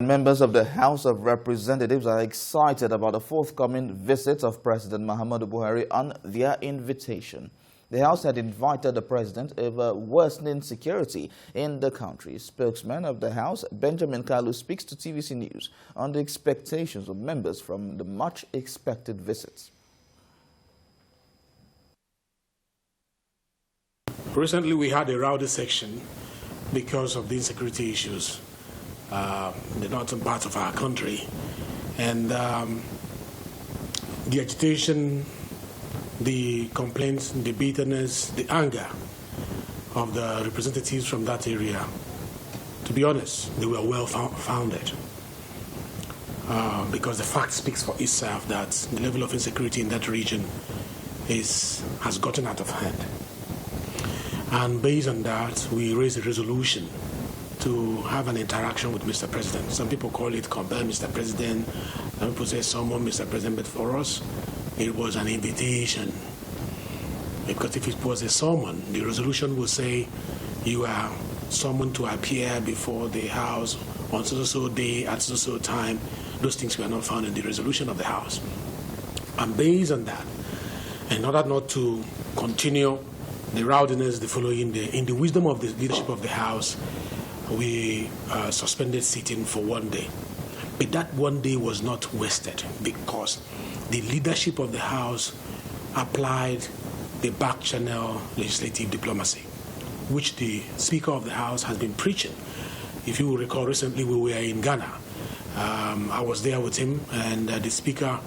Members of the House of Representatives are excited about the forthcoming visit of President Muhammadu Buhari on their invitation. The House had invited the President over worsening security in the country. Spokesman of the House, Benjamin Kalu, speaks to TVC News on the expectations of members from the much-expected visits. Recently, we had a rowdy section because of the insecurity issues in the northern part of our country, and the agitation, the complaints, the bitterness, the anger of the representatives from that area, to be honest, they were well founded, because the fact speaks for itself that the level of insecurity in that region has gotten out of hand. And based on that, we raised a resolution to have an interaction with Mr. President. Some people call it compel Mr. President. Some people say summon Mr. President. But for us, it was an invitation. Because if it was a summon, the resolution will say you are summoned to appear before the House on so-so day at so-so time. Those things were not found in the resolution of the House. And based on that, in order not to continue the rowdiness, the following day, in the wisdom of the leadership of the House, we suspended sitting for 1 day. But that 1 day was not wasted because the leadership of the House applied the back channel legislative diplomacy, which the Speaker of the House has been preaching. If you will recall, recently we were in Ghana. I was there with him and the Speaker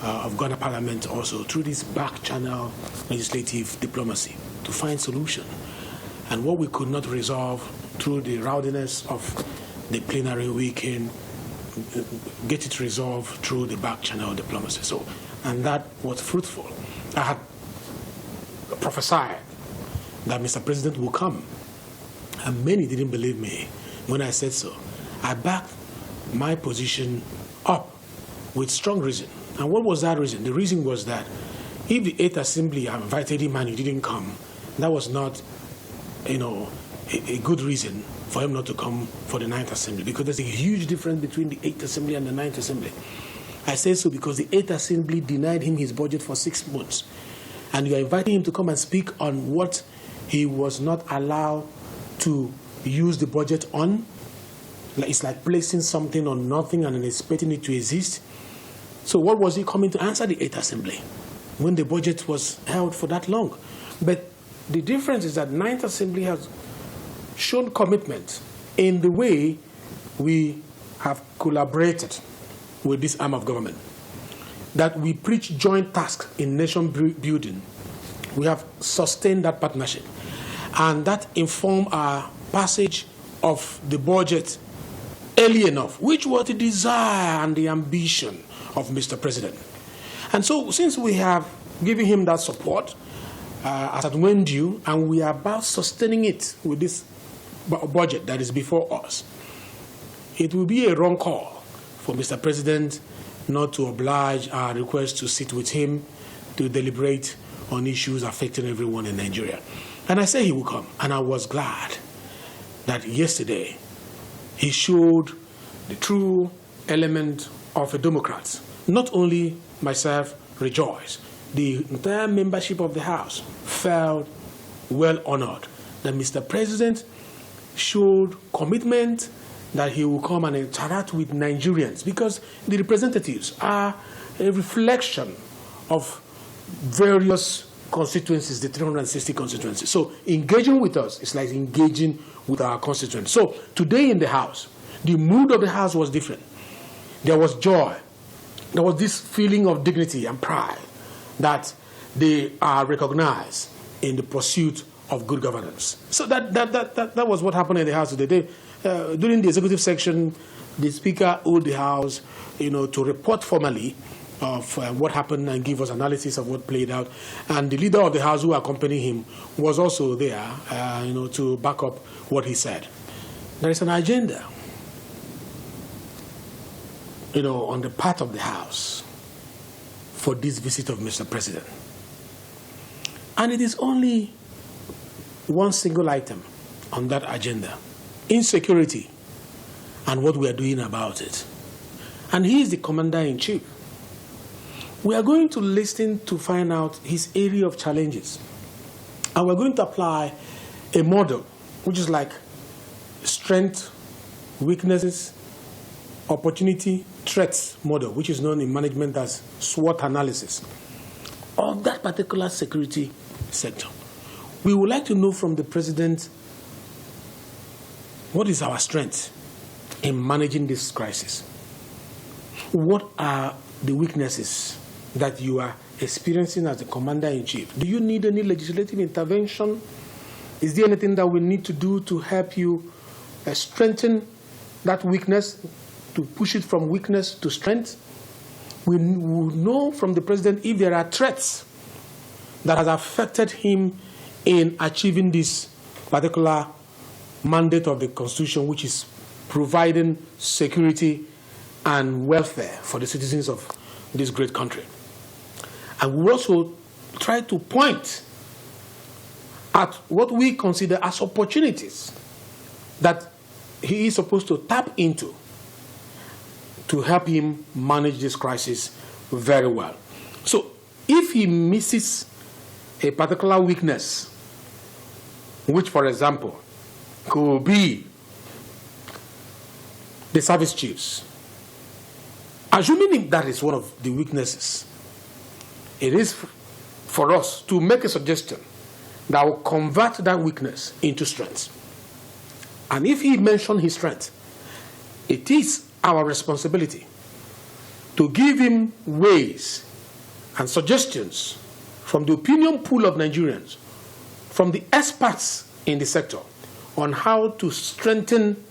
of Ghana Parliament also, through this back channel legislative diplomacy, to find solution. And what we could not resolve through the rowdiness of the plenary weekend, get it resolved through the back channel diplomacy. So, and that was fruitful. I had prophesied that Mr. President will come, and many didn't believe me when I said so. I backed my position up with strong reason. And what was that reason? The reason was that if the 8th Assembly invited him and he didn't come, that was not, a good reason for him not to come for the 9th Assembly, because there's a huge difference between the 8th Assembly and the 9th Assembly. I say so because the 8th Assembly denied him his budget for 6 months, and you are inviting him to come and speak on what he was not allowed to use the budget on. It's like placing something on nothing and expecting it to exist. So what was he coming to answer the 8th Assembly when the budget was held for that long? But the difference is that 9th Assembly has shown commitment in the way we have collaborated with this arm of government, that we preach joint tasks in nation building. We have sustained that partnership, and that informed our passage of the budget early enough, which was the desire and the ambition of Mr. President. And so since we have given him that support as at when due, and we are about sustaining it with this budget that is before us, it will be a wrong call for Mr. President not to oblige our request to sit with him to deliberate on issues affecting everyone in Nigeria. And I say he will come, and I was glad that yesterday he showed the true element of a Democrat. Not only myself rejoiced, the entire membership of the House felt well honored that Mr. President showed commitment that he will come and interact with Nigerians, because the representatives are a reflection of various constituencies, the 360 constituencies. So engaging with us is like engaging with our constituents. So today in the House, the mood of the House was different. There was joy. There was this feeling of dignity and pride that they are recognized in the pursuit of good governance. So that was what happened in the House today. During the executive section, the Speaker owed the House, to report formally of what happened and give us analysis of what played out. And the leader of the House who accompanied him was also there, to back up what he said. There is an agenda, on the part of the House for this visit of Mr. President. And it is only one single item on that agenda: insecurity and what we are doing about it. And he is the commander-in-chief. We are going to listen to find out his area of challenges. And we're going to apply a model, which is like strength, weaknesses, opportunity, threats model, which is known in management as SWOT analysis of that particular security sector. We would like to know from the president what is our strength in managing this crisis. What are the weaknesses that you are experiencing as the commander-in-chief? Do you need any legislative intervention? Is there anything that we need to do to help you strengthen that weakness, to push it from weakness to strength? We will know from the president if there are threats that has affected him in achieving this particular mandate of the Constitution, which is providing security and welfare for the citizens of this great country. And we will also try to point at what we consider as opportunities that he is supposed to tap into to help him manage this crisis very well. So if he misses a particular weakness, which, for example, could be the service chiefs, assuming that is one of the weaknesses, it is for us to make a suggestion that will convert that weakness into strength. And if he mentioned his strength, it is our responsibility to give him ways and suggestions from the opinion pool of Nigerians, from the experts in the sector, on how to strengthen,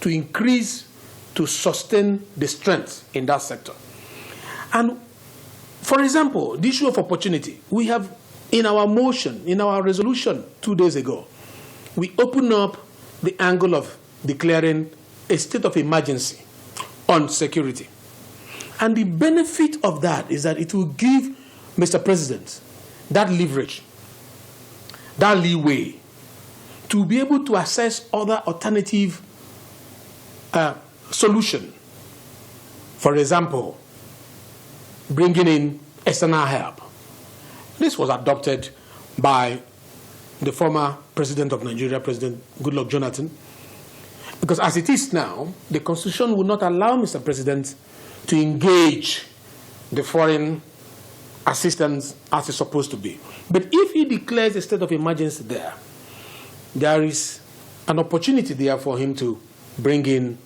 to increase, to sustain the strength in that sector. And for example, the issue of opportunity, we have in our motion, in our resolution 2 days ago, we open up the angle of declaring a state of emergency on security. And the benefit of that is that it will give Mr. President that leverage, that leeway to be able to assess other alternative solution. For example, bringing in external help. This was adopted by the former president of Nigeria, President Goodluck Jonathan, because as it is now, the Constitution will not allow Mr. President to engage the foreign assistance as it's supposed to be. But if he declares a state of emergency there is an opportunity there for him to bring in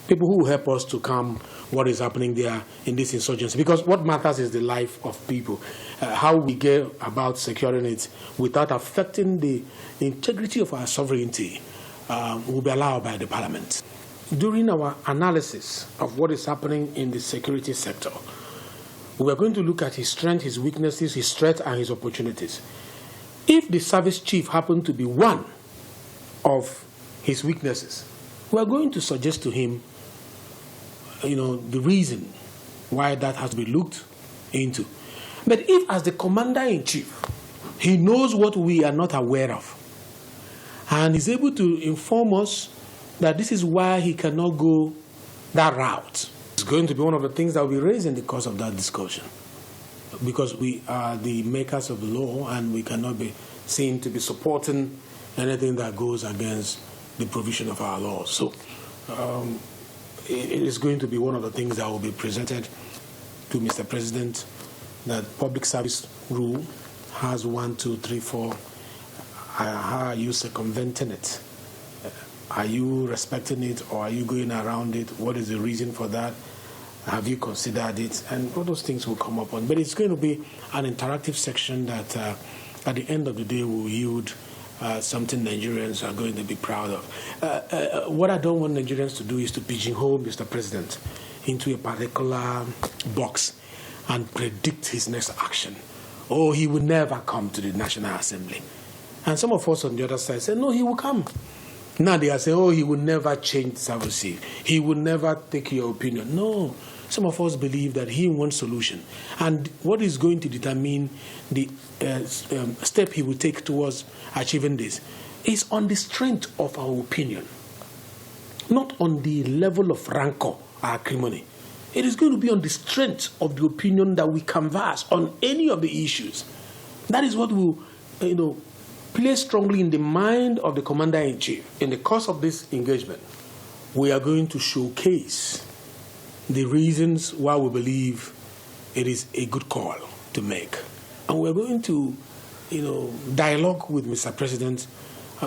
people who will help us to calm what is happening there in this insurgency. Because what matters is the life of people, how we get about securing it without affecting the integrity of our sovereignty will be allowed by the parliament. During our analysis of what is happening in the security sector, we are going to look at his strengths, his weaknesses, his threats, and his opportunities. If the service chief happened to be one of his weaknesses, we are going to suggest to him, the reason why that has been looked into. But if, as the commander-in-chief, he knows what we are not aware of, and is able to inform us that this is why he cannot go that route, it's going to be one of the things that will be raised in the course of that discussion. Because we are the makers of the law, and we cannot be seen to be supporting anything that goes against the provision of our laws. So it is going to be one of the things that will be presented to Mr. President, that public service rule has 1, 2, 3, 4. How are you circumventing it? Are you respecting it, or are you going around it? What is the reason for that? Have you considered it? And all those things will come up on. But it's going to be an interactive section that at the end of the day will yield something Nigerians are going to be proud of. What I don't want Nigerians to do is to pigeonhole Mr. President into a particular box and predict his next action. Oh, he will never come to the National Assembly. And some of us on the other side say, no, he will come. Now they are saying, oh, he will never change the service chief. He will never take your opinion. No. Some of us believe that he wants solution. And what is going to determine the step he will take towards achieving this is on the strength of our opinion. not on the level of rancor or acrimony. It is going to be on the strength of the opinion that we canvass on any of the issues. That is what will, play strongly in the mind of the Commander-in-Chief. In the course of this engagement, we are going to showcase the reasons why we believe it is a good call to make. And we're going to, dialogue with Mr. President.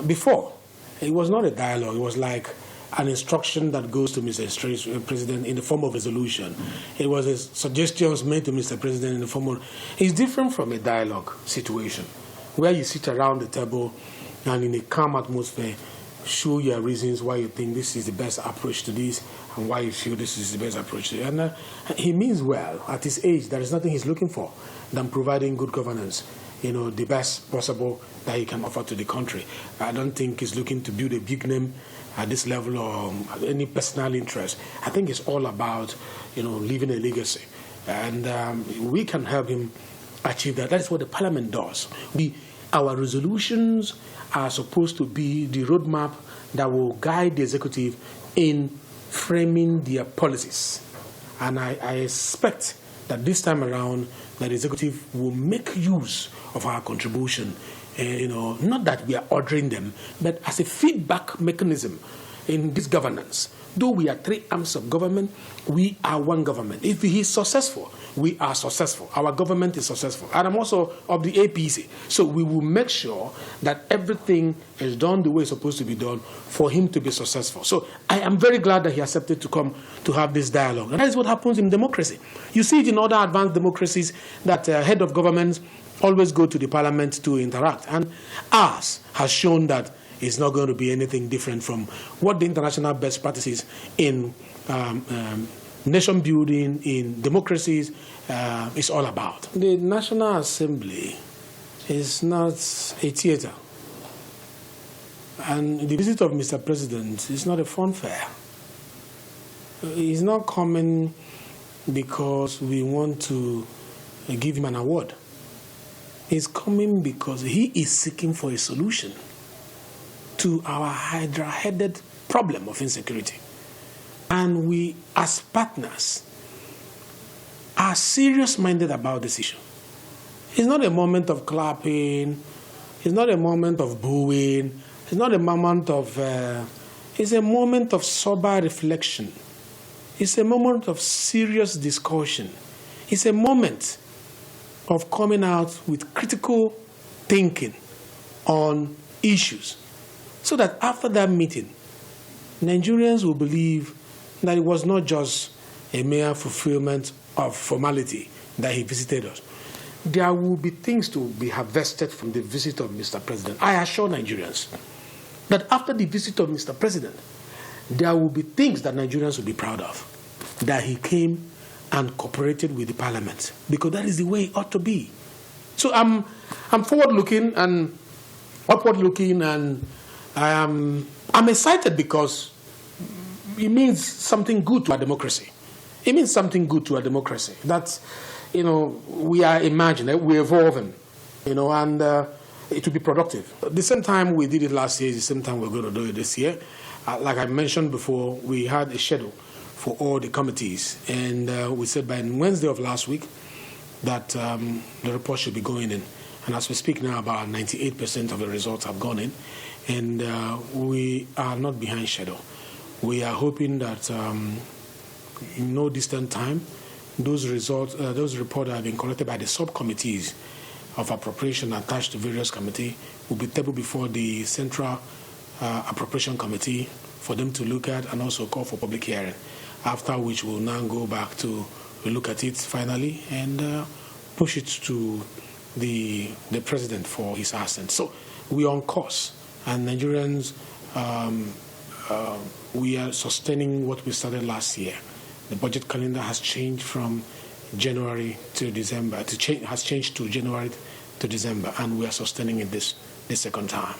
Before, it was not a dialogue. It was like an instruction that goes to Mr. President in the form of resolution. It was a suggestions made to Mr. President in the form of... It's different from a dialogue situation where you sit around the table and in a calm atmosphere show your reasons why you think this is the best approach to this and why you feel this is the best approach to it. And he means well. At his age, there is nothing he's looking for than providing good governance, the best possible that he can offer to the country. I don't think he's looking to build a big name at this level or any personal interest. I think it's all about, leaving a legacy. And we can help him achieve that. That is what the Parliament does. Our resolutions are supposed to be the roadmap that will guide the executive in framing their policies. And I expect that this time around, that the executive will make use of our contribution. Not that we are ordering them, but as a feedback mechanism in this governance. Though we are three arms of government, we are one government. If he is successful, we are successful. Our government is successful. And I'm also of the APC. So we will make sure that everything is done the way it's supposed to be done for him to be successful. So I am very glad that he accepted to come to have this dialogue. And that is what happens in democracy. You see it in other advanced democracies that head of governments always go to the parliament to interact. And ours has shown that it's not going to be anything different from what the international best practices in nation building, in democracies, is all about. The National Assembly is not a theater. And the visit of Mr. President is not a fun fair. He's not coming because we want to give him an award. He's coming because he is seeking for a solution to our hydra-headed problem of insecurity. And we, as partners, are serious-minded about this issue. It's not a moment of clapping. It's not a moment of booing. It's not a moment of... it's a moment of sober reflection. It's a moment of serious discussion. It's a moment of coming out with critical thinking on issues, so that after that meeting, Nigerians will believe that it was not just a mere fulfillment of formality that he visited us. There will be things to be harvested from the visit of Mr. President. I assure Nigerians that after the visit of Mr. President, there will be things that Nigerians will be proud of, that he came and cooperated with the parliament, because that is the way it ought to be. So I'm forward-looking and upward-looking, and I'm excited because it means something good to our democracy. It means something good to our democracy. That, we are imagining, we're evolving, and it will be productive. At the same time we did it last year, the same time we're going to do it this year. Like I mentioned before, we had a schedule for all the committees, and we said by Wednesday of last week that the report should be going in. And as we speak now, about 98% of the results have gone in, and we are not behind schedule. We are hoping that in no distant time, those results, those reports have been collected by the subcommittees of appropriation attached to various committees, will be tabled before the Central Appropriation Committee for them to look at and also call for public hearing, after which we'll now go back to look at it finally and push it to the President for his assent. So we are on course, and Nigerians, we are sustaining what we started last year. The budget calendar has changed from January to December, has changed to January to December, and we are sustaining it this second time.